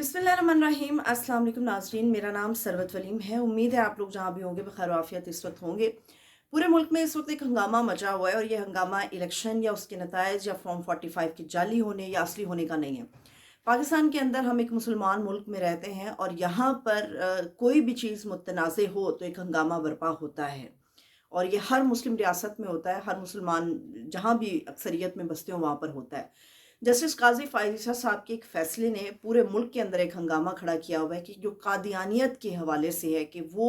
बिस्मिल्लाहिर्रहमानिर्रहीम। अस्सलाम वालेकुम नाज़रीन, मेरा नाम सरवत वलीम है। उम्मीद है आप लोग जहाँ भी होंगे बखैर आफियत इस वक्त होंगे। पूरे मुल्क में इस वक्त एक हंगामा मचा हुआ है और ये हंगामा इलेक्शन या उसके नतायज या फॉर्म 45 के जाली होने या असली होने का नहीं है। पाकिस्तान के अंदर हम एक मुसलमान मुल्क में रहते हैं और यहाँ पर कोई भी चीज़ मुतनाज़ हो तो एक हंगामा बर्पा होता है। और ये हर मुस्लिम रियासत में होता है, हर मुसलमान जहाँ भी अक्सरियत में बसते हो वहाँ पर होता है। जस्टिस काजी फायज़ा साहब के एक फ़ैसले ने पूरे मुल्क के अंदर एक हंगामा खड़ा किया हुआ है कि जो कादियानियत के हवाले से है कि वो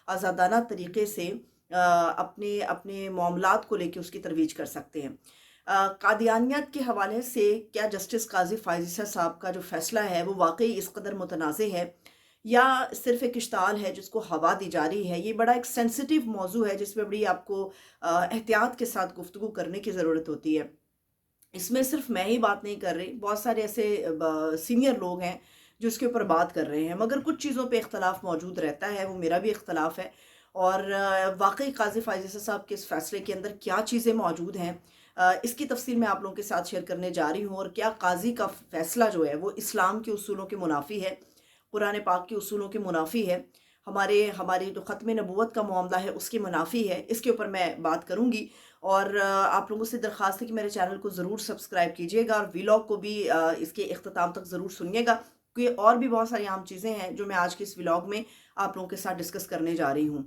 आज़ादाना तरीके से अपने अपने मामलात को लेके उसकी तरवीज कर सकते हैं। कादियानियत के हवाले से क्या जस्टिस काजी फायज़ा साहब का जो फ़ैसला है वो वाकई इस कदर मुतनाज़ है या सिर्फ़ एक इश्ताल है जिसको हवा दी जा रही है। ये बड़ा एक सेंसिटिव मौजू है जिसमें बड़ी आपको एहतियात के साथ गुफ्तगू करने की ज़रूरत होती है। इसमें सिर्फ मैं ही बात नहीं कर रही, बहुत सारे ऐसे सीनियर लोग हैं जो इसके ऊपर बात कर रहे हैं, मगर कुछ चीज़ों पे इख्तलाफ मौजूद रहता है, वो मेरा भी इख्तलाफ है। और वाकई काजी फायज़ा साहब के इस फैसले के अंदर क्या चीज़ें मौजूद हैं, इसकी तफसील मैं आप लोगों के साथ शेयर करने जा रही हूँ। और क्या काजी का फैसला जो है वो इस्लाम के उसूलों के मुनाफी है, कुरान पाक के उसूलों के मुनाफी है, हमारे हमारी जो ख़त्म नबूवत का मामला है उसके मुनाफी है, इसके ऊपर मैं बात करूँगी। और आप लोगों से दरख्वास्त है कि मेरे चैनल को ज़रूर सब्सक्राइब कीजिएगा और व्लॉग को भी इसके इख्तिताम तक ज़रूर सुनिएगा, क्योंकि और भी बहुत सारी अहम चीज़ें हैं जो मैं आज के इस व्लॉग में आप लोगों के साथ डिस्कस करने जा रही हूँ।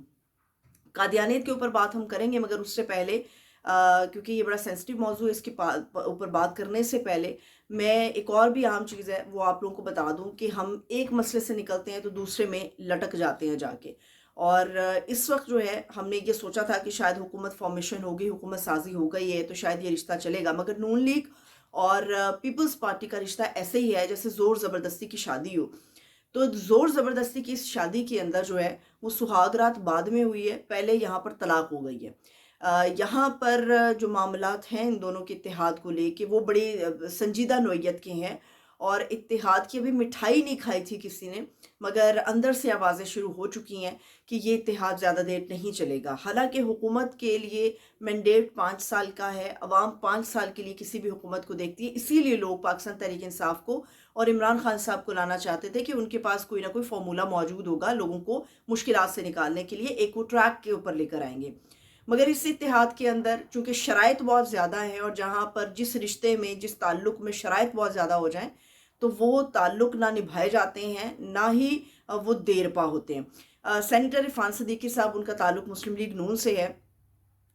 कादियानियत के ऊपर बात हम करेंगे, मगर उससे पहले क्योंकि ये बड़ा सेंसिटिव मौजू है, इसके ऊपर बात करने से पहले मैं एक और भी अहम चीज़ है वो आप लोगों को बता दूं कि हम एक मसले से निकलते हैं तो दूसरे में लटक जाते हैं जाके। और इस वक्त जो है हमने ये सोचा था कि शायद हुकूमत फॉर्मेशन होगी, हुकूमत साजी हो गई है तो शायद ये रिश्ता चलेगा, मगर नून लीग और पीपल्स पार्टी का रिश्ता ऐसे ही है जैसे ज़ोर ज़बरदस्ती की शादी हो। तो ज़ोर ज़बरदस्ती की इस शादी के अंदर जो है वो सुहाग रात बाद में हुई है, पहले यहाँ पर तलाक हो गई है। यहाँ पर जो मामलात हैं इन दोनों के इत्तेहाद को लेके वो बड़ी संजीदा नोयत के हैं। और इत्तेहाद की अभी मिठाई नहीं खाई थी किसी ने, मगर अंदर से आवाज़ें शुरू हो चुकी हैं कि ये इत्तेहाद ज़्यादा देर नहीं चलेगा। हालांकि हुकूमत के लिए मैंडेट 5 साल का है, अवाम 5 साल के लिए किसी भी हुकूमत को देखती है, इसीलिए लोग पाकिस्तान तहरीक इंसाफ को और इमरान खान साहब को लाना चाहते थे कि उनके पास कोई ना कोई फार्मूला मौजूद होगा, लोगों को मुश्किलात से निकालने के लिए एक वो ट्रैक के ऊपर लेकर आएंगे। मगर इस इत्तेहाद के अंदर चूंकि शराइत बहुत ज़्यादा है और जहाँ पर जिस रिश्ते में जिस ताल्लुक़ में शराइत बहुत ज़्यादा हो जाएं तो वो ताल्लुक़ ना निभाए जाते हैं, ना ही वो देर पा होते हैं। सेनेटर इरफान सदीकी साहब, उनका ताल्लुक़ मुस्लिम लीग नून से है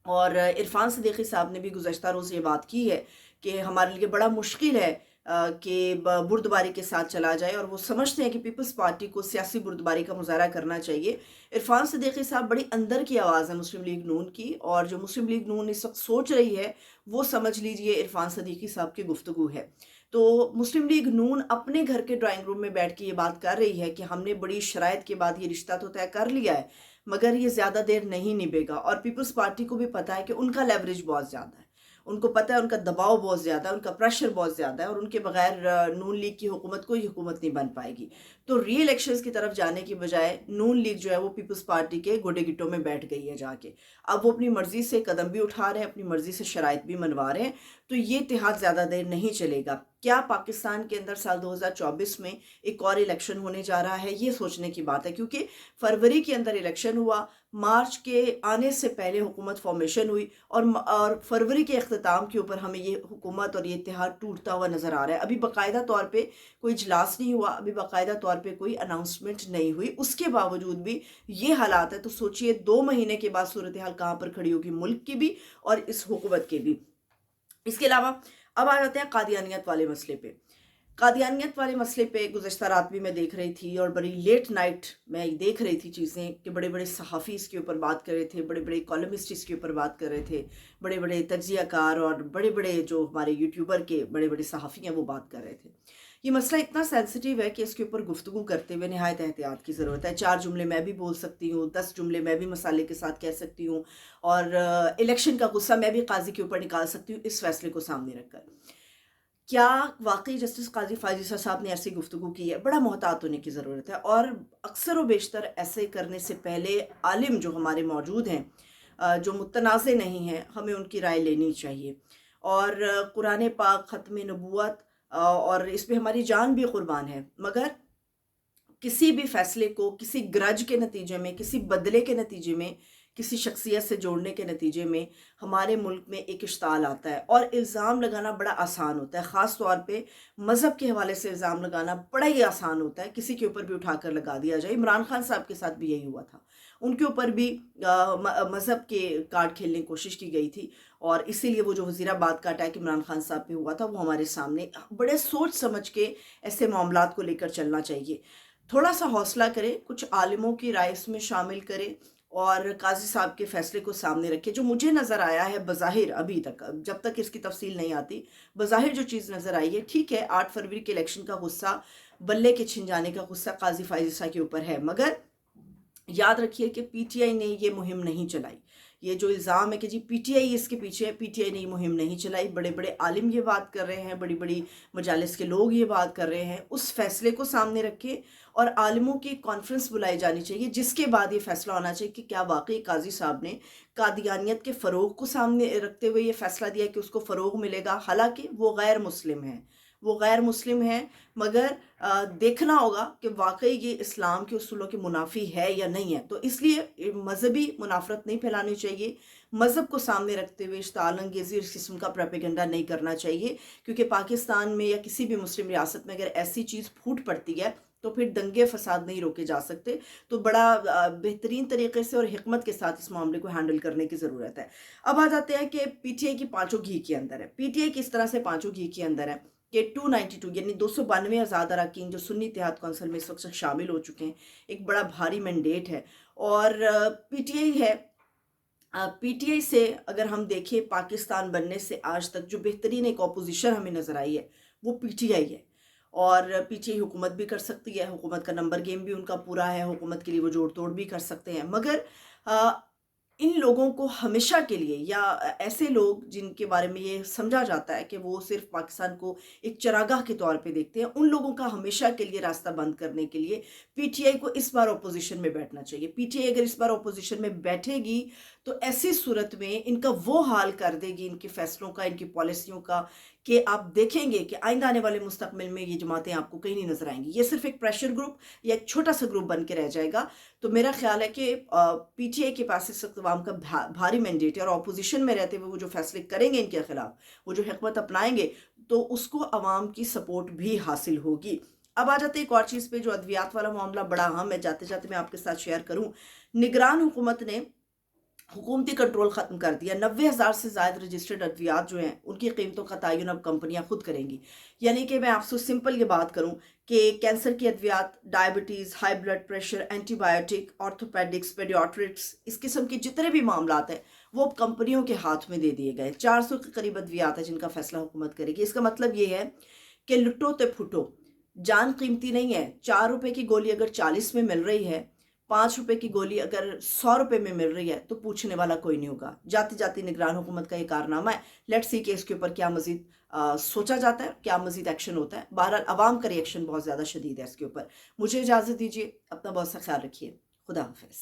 और इरफान सदीकी साहब ने भी गुज़श्ता रोज़ ये बात की है कि हमारे लिए बड़ा मुश्किल है कि बुर्दबारी के साथ चला जाए, और वो समझते हैं कि पीपल्स पार्टी को सियासी बुर्दबारी का मुजाहरा करना चाहिए। इरफान सदीकी साहब बड़ी अंदर की आवाज़ है मुस्लिम लीग नून की, और जो मुस्लिम लीग नून इस वक्त सोच रही है वो समझ लीजिए इरफान सदीकी साहब की गुफ्तगू है। तो मुस्लिम लीग नून अपने घर के ड्राइंग रूम में बैठ के ये बात कर रही है कि हमने बड़ी शराइत के बाद ये रिश्ता तो तय कर लिया है, मगर ये ज़्यादा देर नहीं निभेगा। और पीपल्स पार्टी को भी पता है कि उनका लेवरेज बहुत ज़्यादा है, उनको पता है उनका दबाव बहुत ज़्यादा है, उनका प्रेशर बहुत ज़्यादा है, और उनके बगैर नून लीग की हुकूमत कोई हुकूमत नहीं बन पाएगी। तो री इलेक्शंस की तरफ जाने की बजाय नून लीग जो है वो पीपल्स पार्टी के गोडे गिट्टों में बैठ गई है जाके। अब वो अपनी मर्ज़ी से कदम भी उठा रहे हैं, अपनी मर्ज़ी से शराइत भी मनवा रहे हैं, तो ये इत्तेहाद ज़्यादा देर नहीं चलेगा। क्या पाकिस्तान के अंदर साल 2024 में एक और इलेक्शन होने जा रहा है, ये सोचने की बात है, क्योंकि फरवरी के अंदर इलेक्शन हुआ, मार्च के आने से पहले हुकूमत फॉर्मेशन हुई, और फरवरी के अख्ताम के ऊपर हमें ये हुकूमत और ये इत्तेहाद टूटता हुआ नज़र आ रहा है। अभी बाकायदा तौर पे कोई इजलास नहीं हुआ, अभी बाकायदा तौर पे कोई अनाउंसमेंट नहीं हुई, उसके बावजूद भी ये हालात है, तो सोचिए 2 महीने के बाद सूरत हाल कहाँ पर खड़ी होगी, मुल्क की भी और इस हुकूमत की भी। इसके अलावा अब आ जाते हैं कादियानियत वाले मसले पे। कादियानियत वाले मसले पे गुज़श्ता रात भी मैं देख रही थी और बड़ी लेट नाइट मैं देख रही थी चीज़ें कि बड़े बड़े सहाफ़ी इसके ऊपर बात कर रहे थे, बड़े बड़े कॉलमिस्ट इसके ऊपर बात कर रहे थे, बड़े बड़े तज्ज़ियाकार और बड़े बड़े जो हमारे यूट्यूबर के बड़े बड़े सहाफ़ी हैं वो बात कर रहे थे। ये मसला इतना सेंसिटिव है कि इसके ऊपर गुफ्तगू करते हुए नहायत एहतियात की ज़रूरत है। 4 जुमले मैं भी बोल सकती हूँ, 10 जुमले मैं भी मसाले के साथ कह सकती हूँ, और इलेक्शन का गुस्सा मैं भी काजी के ऊपर निकाल सकती हूँ इस फैसले को सामने रखकर। क्या वाकई जस्टिस काजी फायज़ा साहब ने ऐसी गुफ्तगू की है? बड़ा मोहतात होने की ज़रूरत है, और अक्सर व बेशतर ऐसे करने से पहले आलिम जो हमारे मौजूद हैं, जो मुतनाज़ नहीं हैं, हमें उनकी राय लेनी चाहिए। और कुरान पाक ख़त्म नबूवत और इस पे हमारी जान भी कुर्बान है, मगर किसी भी फैसले को किसी ग्रज के नतीजे में, किसी बदले के नतीजे में, किसी शख्सियत से जोड़ने के नतीजे में हमारे मुल्क में एक इश्ताल आता है और इल्ज़ाम लगाना बड़ा आसान होता है। ख़ास तौर पे मज़हब के हवाले से इल्ज़ाम लगाना बड़ा ही आसान होता है, किसी के ऊपर भी उठाकर लगा दिया जाए। इमरान खान साहब के साथ भी यही हुआ था, उनके ऊपर भी मज़हब के कार्ड खेलने की कोशिश की गई थी और इसीलिए वो जो वज़ीराबाद का अटैक इमरान खान साहब पे हुआ था वो हमारे सामने। बड़े सोच समझ के ऐसे मामलात को लेकर चलना चाहिए। थोड़ा सा हौसला करें, कुछ आलिमों की राय इसमें शामिल करें और काजी साहब के फैसले को सामने रखें। जो मुझे नज़र आया है बज़ाहिर, अभी तक जब तक इसकी तफसील नहीं आती, बज़ाहिर जो चीज़ नज़र आई है, ठीक है 8 फरवरी के इलेक्शन का गुस्सा, बल्ले के छिन जाने का गुस्सा काजी फाइज ईसा के ऊपर है, मगर याद रखिए कि पीटीआई ने ये मुहिम नहीं चलाई। ये जो इल्ज़ाम है कि जी पीटीआई इसके पीछे है, पीटीआई ने ये मुहिम नहीं चलाई। बड़े बड़े आलिम ये बात कर रहे हैं, बड़ी बड़ी मजालिस के लोग ये बात कर रहे हैं। उस फैसले को सामने रखें और आलिमों की कॉन्फ्रेंस बुलाई जानी चाहिए, जिसके बाद ये फैसला होना चाहिए कि क्या वाकई काजी साहब ने कादियानियत के फ़रोग़ को सामने रखते हुए ये फैसला दिया कि उसको फ़रोग़ मिलेगा। हालांकि वो गैर मुस्लिम है, वो गैर मुस्लिम है, मगर देखना होगा कि वाकई ये इस्लाम के उसूलों के मुनाफी है या नहीं है। तो इसलिए मजहबी मुनाफरत नहीं फैलानी चाहिए, मज़हब को सामने रखते हुए इश्ताल अंगेज़ी इस किस्म का प्रोपेगेंडा नहीं करना चाहिए, क्योंकि पाकिस्तान में या किसी भी मुस्लिम रियासत में अगर ऐसी चीज़ फूट पड़ती है तो फिर दंगे फसाद नहीं रोके जा सकते। तो बड़ा बेहतरीन तरीके से और हिकमत के साथ इस मामले को हैंडल करने की ज़रूरत है। अब आ जाते हैं कि पीटीआई की पाँचों घी के अंदर है। पीटीआई किस तरह से पाँचों घी के अंदर है कि 292 यानी 292 आज़ाद अरकान जो सुन्नी इत्तेहाद कौंसिल में इस वक्त शामिल हो चुके हैं, एक बड़ा भारी मैंडेट है और पीटीआई है। पीटीआई से अगर हम देखें पाकिस्तान बनने से आज तक जो बेहतरीन एक अपोजिशन हमें नज़र आई है वो पीटीआई है और पीटीआई हुकूमत भी कर सकती है, हुकूमत का नंबर गेम भी उनका पूरा है, हुकूमत के लिए वो जोड़ तोड़ भी कर सकते हैं। मगर इन लोगों को हमेशा के लिए या ऐसे लोग जिनके बारे में ये समझा जाता है कि वो सिर्फ पाकिस्तान को एक चरागाह के तौर पे देखते हैं, उन लोगों का हमेशा के लिए रास्ता बंद करने के लिए पीटीआई को इस बार अपोजिशन में बैठना चाहिए। पीटीआई अगर इस बार अपोजिशन में बैठेगी तो ऐसी सूरत में इनका वो हाल कर देगी इनके फैसलों का, इनकी पॉलिसियों का, कि आप देखेंगे कि आइंदा आने वाले मुस्तकबिल में ये जमातें आपको कहीं नहीं नजर आएंगी। ये सिर्फ एक प्रेशर ग्रुप या एक छोटा सा ग्रुप बन के रह जाएगा। तो मेरा ख्याल है कि पीटीआई के पास इस वक्त अवाम का भारी मैंडेट है और अपोजिशन में रहते हुए वो जो फैसले करेंगे इनके खिलाफ, वो जो हिकमत अपनाएंगे, तो उसको अवाम की सपोर्ट भी हासिल होगी। अब आ जाते एक और चीज़ पे, जो अद्वियात वाला मामला बड़ा अहम है, जाते जाते मैं आपके साथ शेयर करूं। निगरान हुकूमत ने हुकूमती कंट्रोल ख़त्म कर दिया। 90,000 से ज़्यादा रजिस्टर्ड अद्वियात जो हैं उनकी कीमतों का तयन अब कंपनियां खुद करेंगी। यानी कि मैं आपसे सिंपल ये बात करूं कि कैंसर की अद्वियात, diabetes, high blood pressure, antibiotic, orthopaedics, paediatrics, इस किस्म के जितने भी मामलात हैं वो अब कंपनियों के हाथ में दे दिए गए। 400 के करीब अद्वियात है जिनका फैसला हुकूमत करेगी। इसका मतलब ये है कि लुटो ते फुटो, जान कीमती नहीं है। 4 रुपए की गोली अगर 40 में मिल रही है, 5 रुपए की गोली अगर 100 रुपए में मिल रही है, तो पूछने वाला कोई नहीं होगा। जाती जाती निगरान हुकूमत का ये कारनामा है। लेट्स सी कि इसके ऊपर क्या मजीद सोचा जाता है, क्या मजीद एक्शन होता है। बहरहाल अवाम का रिएक्शन बहुत ज़्यादा शदीद है इसके ऊपर। मुझे इजाज़त दीजिए, अपना बहुत सा ख्याल रखिए। खुदा हाफिज़।